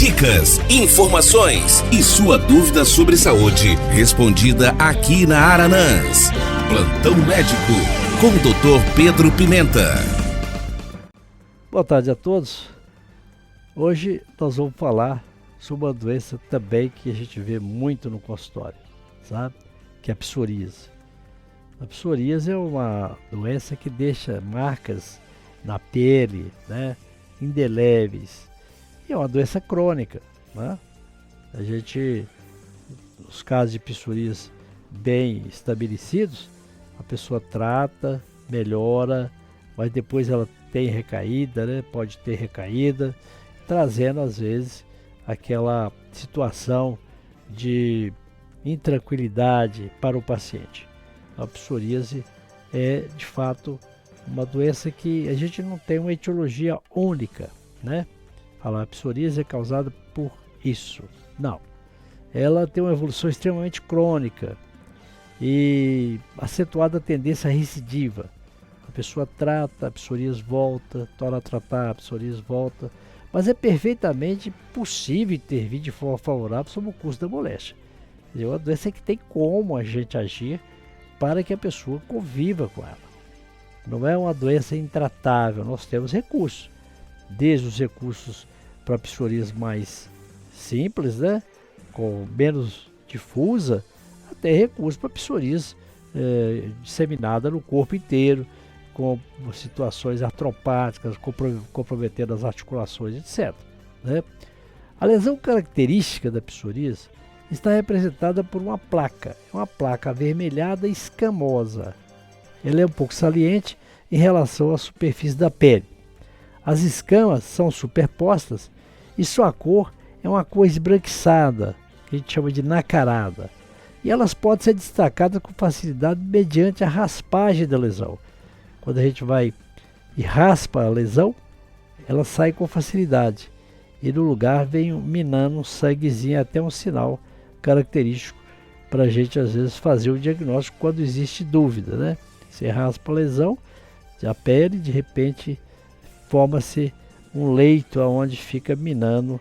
Dicas, informações e sua dúvida sobre saúde respondida aqui na Aranãs. Plantão Médico com o Dr. Pedro Pimenta. Boa tarde a todos. Hoje nós vamos falar sobre uma doença também que a gente vê muito no consultório, sabe? Que é a psoríase. A psoríase é uma doença que deixa marcas na pele, né? Indeléveis. E é uma doença crônica, né? Os casos de psoríase bem estabelecidos, a pessoa trata, melhora, mas depois ela tem recaída, né? Pode ter recaída, trazendo às vezes aquela situação de intranquilidade para o paciente. A psoríase é de fato uma doença que a gente não tem uma etiologia única, né? Falar a psoríase é causada por isso. Não. Ela tem uma evolução extremamente crônica e acentuada tendência recidiva. A pessoa trata, a psoríase volta, torna a tratar, a psoríase volta. Mas é perfeitamente possível intervir de forma favorável sobre o curso da moléstia. É uma doença que tem como a gente agir para que a pessoa conviva com ela. Não é uma doença intratável, nós temos recursos. Desde os recursos para a psoríase mais simples, né, com menos difusa, até recursos para a psoríase disseminada no corpo inteiro, com situações artropáticas, comprometendo as articulações, etc. Né? A lesão característica da psoríase está representada por uma placa avermelhada e escamosa. Ela é um pouco saliente em relação à superfície da pele. As escamas são superpostas e sua cor é uma cor esbranquiçada, que a gente chama de nacarada. E elas podem ser destacadas com facilidade mediante a raspagem da lesão. Quando a gente vai e raspa a lesão, ela sai com facilidade. E no lugar vem minando um sanguezinho, até um sinal característico para a gente às vezes fazer o diagnóstico quando existe dúvida, né? Você raspa a lesão, a pele, de repente forma-se um leito onde fica minando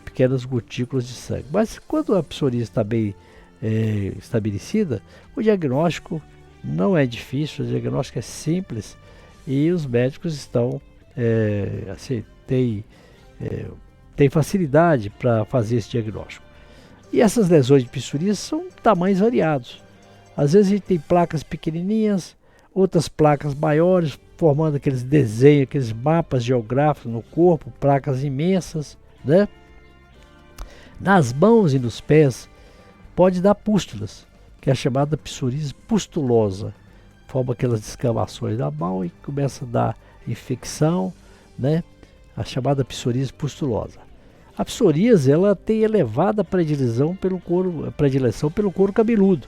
pequenas gotículas de sangue. Mas quando a psoríase está bem estabelecida, o diagnóstico não é difícil, o diagnóstico é simples e os médicos estão têm facilidade para fazer esse diagnóstico. E essas lesões de psoríase são tamanhos variados. Às vezes a gente tem placas pequenininhas, outras placas maiores, formando aqueles desenhos, aqueles mapas geográficos no corpo, placas imensas, né? Nas mãos e nos pés pode dar pústulas, que é a chamada psoríase pustulosa. Forma aquelas descamações da mão e começa a dar infecção, né? A chamada psoríase pustulosa. A psoríase, ela tem elevada predileção pelo couro cabeludo.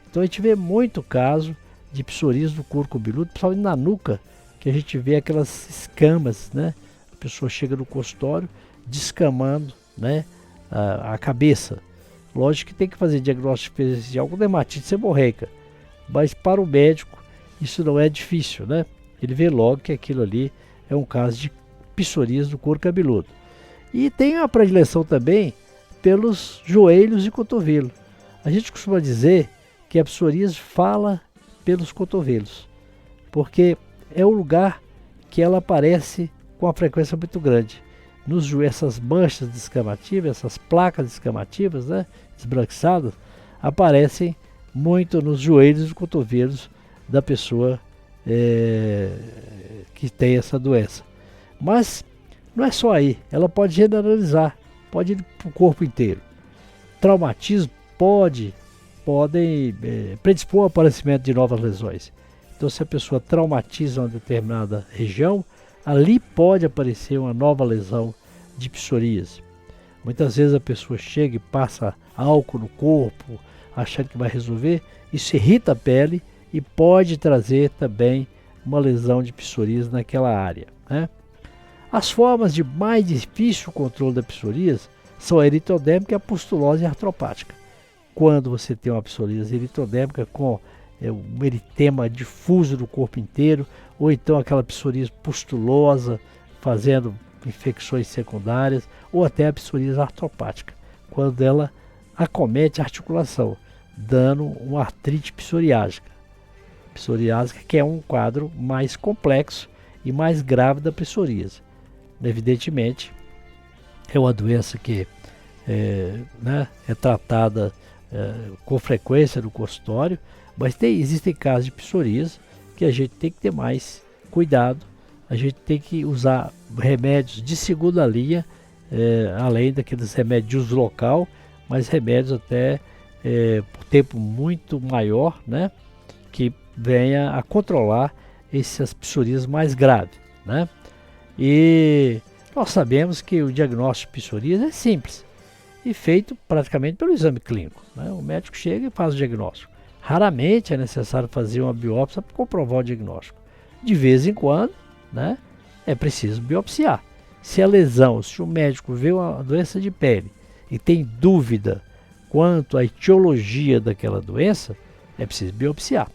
Então a gente vê muito caso de psoríase do couro cabeludo, principalmente na nuca, que a gente vê aquelas escamas, né? A pessoa chega no consultório descamando, né, a cabeça. Lógico que tem que fazer diagnóstico diferencial com dermatite seborreica, mas para o médico isso não é difícil, né? Ele vê logo que aquilo ali é um caso de psoríase do couro cabeludo. E tem a predileção também pelos joelhos e cotovelo. A gente costuma dizer que a psoríase fala pelos cotovelos, porque é o lugar que ela aparece com a frequência muito grande. Nos joelhos, essas manchas descamativas, essas placas descamativas, né, esbranquiçadas, aparecem muito nos joelhos e cotovelos da pessoa que tem essa doença. Mas não é só aí, ela pode generalizar, pode ir para o corpo inteiro. Traumatismo podem predispor ao aparecimento de novas lesões. Então, se a pessoa traumatiza uma determinada região, ali pode aparecer uma nova lesão de psoríase. Muitas vezes a pessoa chega e passa álcool no corpo, achando que vai resolver, isso irrita a pele e pode trazer também uma lesão de psoríase naquela área, né? As formas de mais difícil controle da psoríase são a eritodérmica e a pustulose artropática. Quando você tem uma psoríase eritodérmica com um eritema difuso no corpo inteiro, ou então aquela psoríase pustulosa, fazendo infecções secundárias ou até a psoríase artropática, quando ela acomete a articulação, dando uma artrite psoriásica. Psoriásica, que é um quadro mais complexo e mais grave da psoríase. Evidentemente, é uma doença que é tratada com frequência no consultório, mas existem casos de psoríase que a gente tem que ter mais cuidado, a gente tem que usar remédios de segunda linha, além daqueles remédios de uso local, mas remédios até por tempo muito maior, né, que venha a controlar essas psoríases mais graves, né? E nós sabemos que o diagnóstico de psoríase é simples e feito praticamente pelo exame clínico, né? O médico chega e faz o diagnóstico. Raramente é necessário fazer uma biópsia para comprovar o diagnóstico. De vez em quando, né, é preciso biopsiar. Se a lesão, se o médico vê uma doença de pele e tem dúvida quanto à etiologia daquela doença, é preciso biopsiar.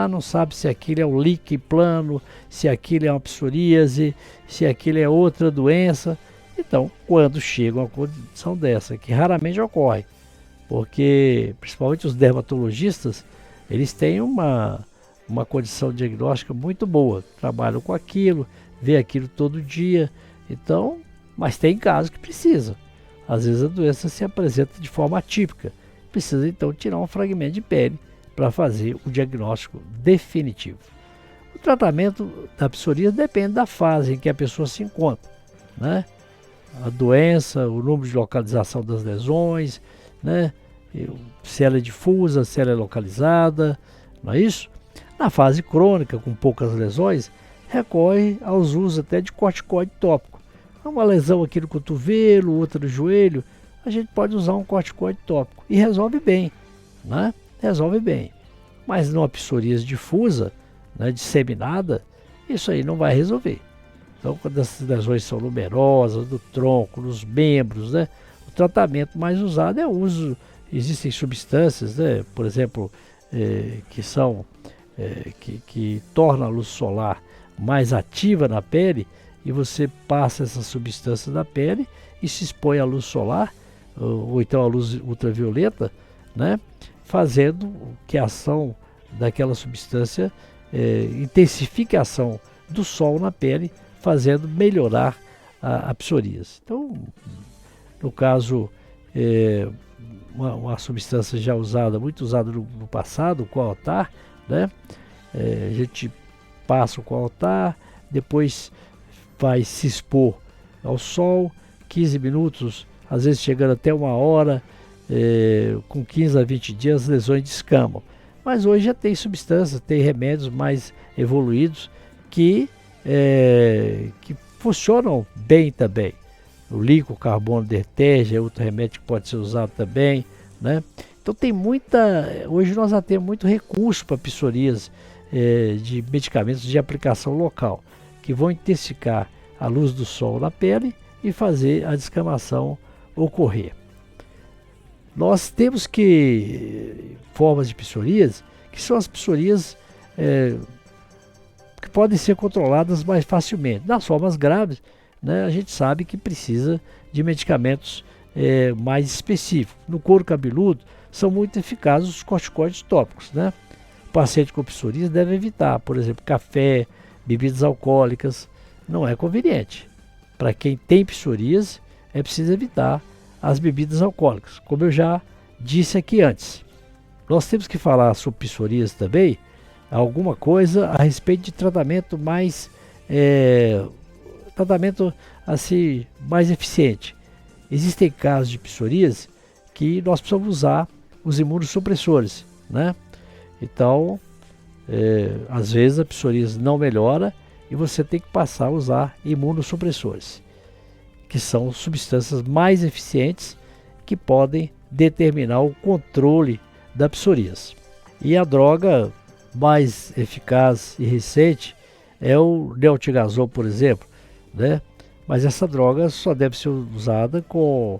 Não sabe se aquilo é um líquen plano, se aquilo é uma psoríase, se aquilo é outra doença. Então, quando chega uma condição dessa, que raramente ocorre, porque principalmente os dermatologistas, eles têm uma condição diagnóstica muito boa, trabalham com aquilo, vê aquilo todo dia, então, mas tem casos que precisa. Às vezes a doença se apresenta de forma atípica, precisa então tirar um fragmento de pele para fazer o diagnóstico definitivo. O tratamento da psoríase depende da fase em que a pessoa se encontra, né? A doença, o número de localização das lesões, né? Se ela é difusa, se ela é localizada, não é isso? Na fase crônica, com poucas lesões, recorre aos usos até de corticoide tópico. Uma lesão aqui no cotovelo, outra no joelho, a gente pode usar um corticoide tópico e resolve bem, né? Resolve bem. Mas numa psoríase difusa, né, disseminada, isso aí não vai resolver. Então, quando essas lesões são numerosas, do tronco, nos membros, né, o tratamento mais usado é o uso. Existem substâncias, né, por exemplo, que tornam a luz solar mais ativa na pele, e você passa essas substâncias na pele e se expõe à luz solar, ou então à luz ultravioleta, né, fazendo que a ação daquela substância intensifique a ação do sol na pele, fazendo melhorar a psoríase. Então, no caso, uma substância já usada, muito usada no passado, o Coaltar, né? A gente passa o Coaltar, depois vai se expor ao sol, 15 minutos, às vezes chegando até 1 hora, com 15 a 20 dias as lesões descamam. Mas hoje já tem substâncias, tem remédios mais evoluídos que funcionam bem também. O líquido carbono de Ertégia é outro remédio que pode ser usado também, né? Então tem hoje nós já temos muito recurso para psoríase, de medicamentos de aplicação local, que vão intensificar a luz do sol na pele e fazer a descamação ocorrer. Nós temos formas de psoríase, que são as psoríases que podem ser controladas mais facilmente. Nas formas graves, né, a gente sabe que precisa de medicamentos mais específicos. No couro cabeludo, são muito eficazes os corticoides tópicos, né? O paciente com psoríase deve evitar, por exemplo, café, bebidas alcoólicas. Não é conveniente. Para quem tem psoríase, é preciso evitar as bebidas alcoólicas, como eu já disse aqui antes. Nós temos que falar sobre psoríase também, alguma coisa a respeito de tratamento mais mais eficiente. Existem casos de psoríase que nós precisamos usar os imunossupressores, né? Então, às vezes a psoríase não melhora e você tem que passar a usar imunossupressores, que são substâncias mais eficientes que podem determinar o controle da psoríase. E a droga mais eficaz e recente é o leotigazol, por exemplo, né? Mas essa droga só deve ser usada com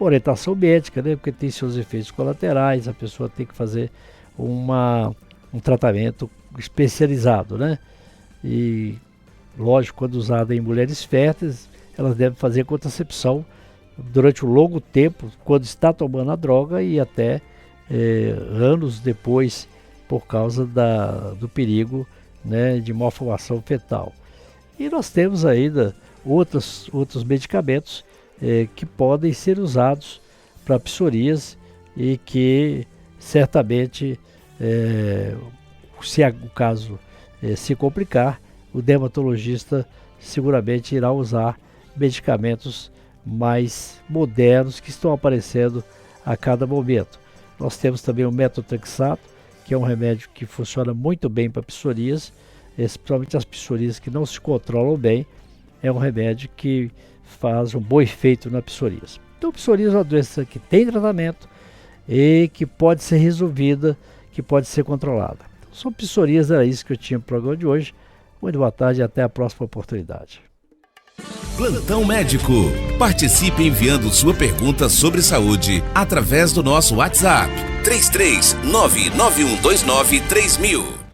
orientação médica, né? Porque tem seus efeitos colaterais, a pessoa tem que fazer um tratamento especializado, né? E Lógico, quando usada em mulheres férteis, elas devem fazer contracepção durante um longo tempo, quando está tomando a droga e até anos depois, por causa do perigo, né, de malformação fetal. E nós temos ainda outros medicamentos que podem ser usados para psoríase e que certamente, se o caso se complicar, o dermatologista seguramente irá usar medicamentos mais modernos que estão aparecendo a cada momento. Nós temos também o metotrexato, que é um remédio que funciona muito bem para psoríase, especialmente as psoríases que não se controlam bem. É um remédio que faz um bom efeito na psoríase. Então, psoríase é uma doença que tem tratamento e que pode ser resolvida, que pode ser controlada. Então, sobre psoríase, era isso que eu tinha no programa de hoje. Muito boa tarde e até a próxima oportunidade. Plantão Médico. Participe enviando sua pergunta sobre saúde através do nosso WhatsApp 33991293000.